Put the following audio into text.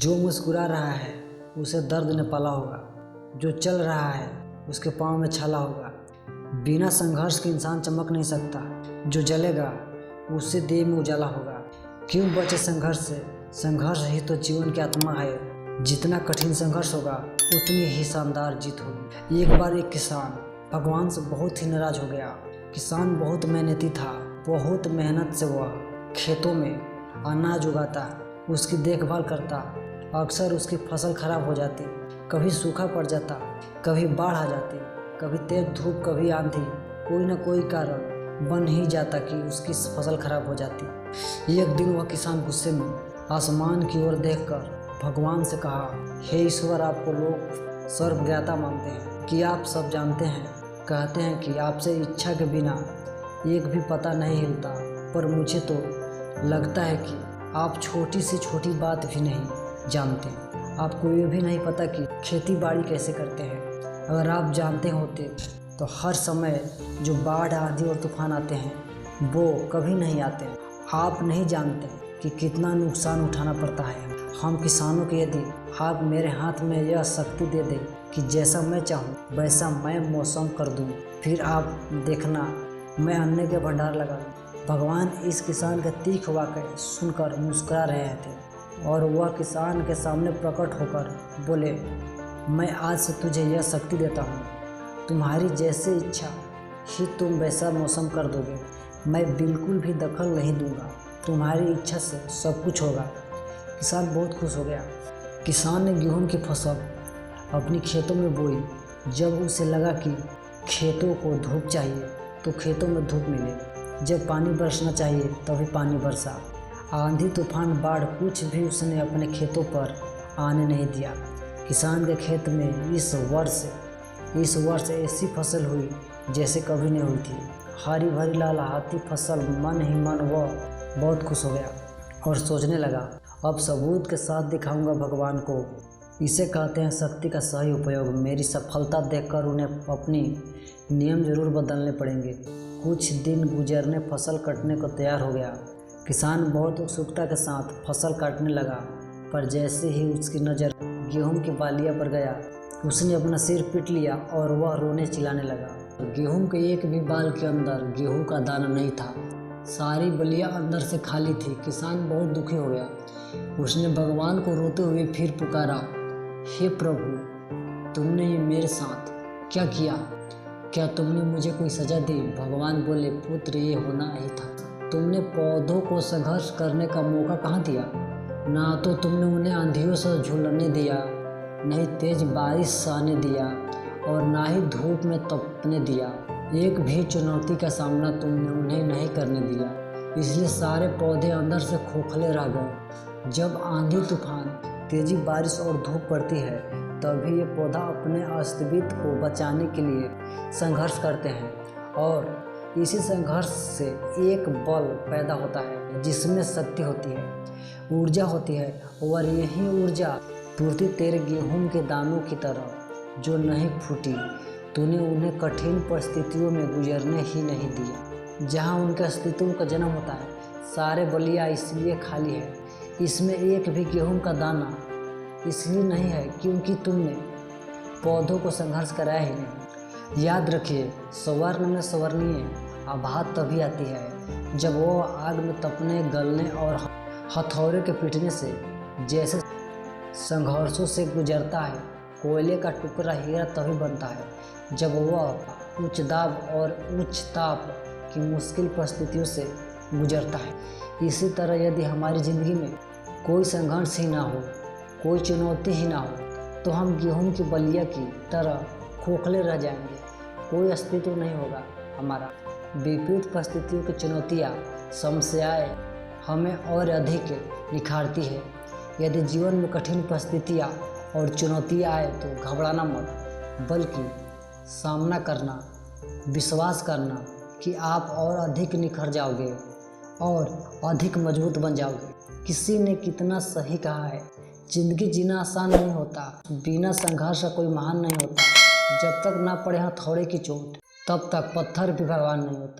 जो मुस्कुरा रहा है उसे दर्द ने पाला होगा, जो चल रहा है उसके पाँव में छाला होगा। बिना संघर्ष के इंसान चमक नहीं सकता, जो जलेगा उससे देह में उजाला होगा। क्यों बचे संघर्ष से? संघर्ष ही तो जीवन की आत्मा है। जितना कठिन संघर्ष होगा उतनी ही शानदार जीत होगी। एक बार एक किसान भगवान से बहुत ही नाराज हो गया। किसान बहुत मेहनती था, बहुत मेहनत से वह खेतों में अनाज उगाता, उसकी देखभाल करता। अक्सर उसकी फसल खराब हो जाती, कभी सूखा पड़ जाता, कभी बाढ़ आ जाती, कभी तेज धूप, कभी आंधी। कोई न कोई कारण बन ही जाता कि उसकी फसल खराब हो जाती। एक दिन वह किसान गुस्से में आसमान की ओर देखकर भगवान से कहा, हे ईश्वर, आपको लोग सर्वज्ञाता मानते हैं कि आप सब जानते हैं। कहते हैं कि आपसे इच्छा के बिना एक भी पता नहीं हिलता, पर मुझे तो लगता है कि आप छोटी से छोटी बात भी नहीं जानते। आपको ये भी नहीं पता कि खेती बाड़ी कैसे करते हैं। अगर आप जानते होते तो हर समय जो बाढ़, आंधी और तूफान आते हैं वो कभी नहीं आते। आप नहीं जानते कि कितना नुकसान उठाना पड़ता है हम किसानों के। यदि आप मेरे हाथ में यह शक्ति दे दें कि जैसा मैं चाहूँ वैसा मैं मौसम कर दूँ, फिर आप देखना मैं अन्न के भंडार लगा दूँ। भगवान इस किसान के तीख वाक्य सुनकर मुस्कुरा रहे थे और वह किसान के सामने प्रकट होकर बोले, मैं आज से तुझे यह शक्ति देता हूँ, तुम्हारी जैसी इच्छा ही तुम वैसा मौसम कर दोगे। मैं बिल्कुल भी दखल नहीं दूंगा, तुम्हारी इच्छा से सब कुछ होगा। किसान बहुत खुश हो गया। किसान ने गेहूं की फसल अपनी खेतों में बोई। जब उसे लगा कि खेतों को धूप चाहिए तो खेतों में धूप मिले, जब पानी बरसना चाहिए तभी पानी बरसा। आंधी, तूफान, बाढ़ कुछ भी उसने अपने खेतों पर आने नहीं दिया। किसान के खेत में इस वर्ष ऐसी फसल हुई जैसे कभी नहीं हुई थी। हरी भरी लहलहाती फसल। मन ही मन वह बहुत खुश हो गया और सोचने लगा, अब सबूत के साथ दिखाऊंगा भगवान को। इसे कहते हैं शक्ति का सही उपयोग। मेरी सफलता देखकर उन्हें अपनी नियम जरूर बदलने पड़ेंगे। कुछ दिन गुजरने फसल कटने को तैयार हो गया। किसान बहुत उत्सुकता के साथ फसल काटने लगा, पर जैसे ही उसकी नज़र गेहूं की बालियां पर गया उसने अपना सिर पीट लिया और वह रोने चिल्लाने लगा। गेहूं के एक भी बाल के अंदर गेहूं का दाना नहीं था, सारी बलियां अंदर से खाली थी। किसान बहुत दुखी हो गया। उसने भगवान को रोते हुए फिर पुकारा, हे प्रभु, तुमने ये मेरे साथ क्या किया? क्या तुमने मुझे कोई सजा दी? भगवान बोले, पुत्र, ये होना ही था। तुमने पौधों को संघर्ष करने का मौका कहाँ दिया? ना तो तुमने उन्हें आंधियों से झूलने दिया, नहीं तेज बारिश सहने दिया और ना ही धूप में तपने दिया। एक भी चुनौती का सामना तुमने उन्हें नहीं करने दिया, इसलिए सारे पौधे अंदर से खोखले रह गए। जब आंधी, तूफान, तेजी बारिश और धूप पड़ती है तभी ये पौधा अपने अस्तित्व को बचाने के लिए संघर्ष करते हैं और इसी संघर्ष से एक बल पैदा होता है जिसमें शक्ति होती है, ऊर्जा होती है। और यही ऊर्जा पूर्ति तेरे गेहूं के दानों की तरह जो नहीं फूटी। तूने उन्हें कठिन परिस्थितियों में गुजरने ही नहीं दिया। जहां उनके अस्तित्व का जन्म होता है, सारे बलियां इसलिए खाली है, इसमें एक भी गेहूं का दाना इसलिए नहीं है क्योंकि तुमने पौधों को संघर्ष कराया ही नहीं। याद रखिए, स्वर्ण में स्वर्णीय आभा तभी आती है जब वो आग में तपने, गलने और हथौड़े के पीटने से जैसे संघर्षों से गुजरता है। कोयले का टुकड़ा हीरा तभी बनता है जब वह उच्च दाब और उच्च ताप की मुश्किल परिस्थितियों से गुजरता है। इसी तरह यदि हमारी ज़िंदगी में कोई संघर्ष ही ना हो, कोई चुनौती ही ना हो, तो हम गेहूं की बलिया की तरह खोखले रह जाएंगे। कोई अस्तित्व नहीं होगा हमारा। विपरीत परिस्थितियों की चुनौतियाँ, समस्याएं हमें और अधिक निखारती है। यदि जीवन में कठिन परिस्थितियाँ और चुनौतियाँ आए तो घबराना मत, बल्कि सामना करना, विश्वास करना कि आप और अधिक निखर जाओगे और अधिक मजबूत बन जाओगे। किसी ने कितना सही कहा है, जिंदगी जीना आसान नहीं होता, बिना संघर्ष का कोई महान नहीं होता। जब तक ना पड़े हथौड़े की चोट तब तक पत्थर भी भगवान नहीं होता।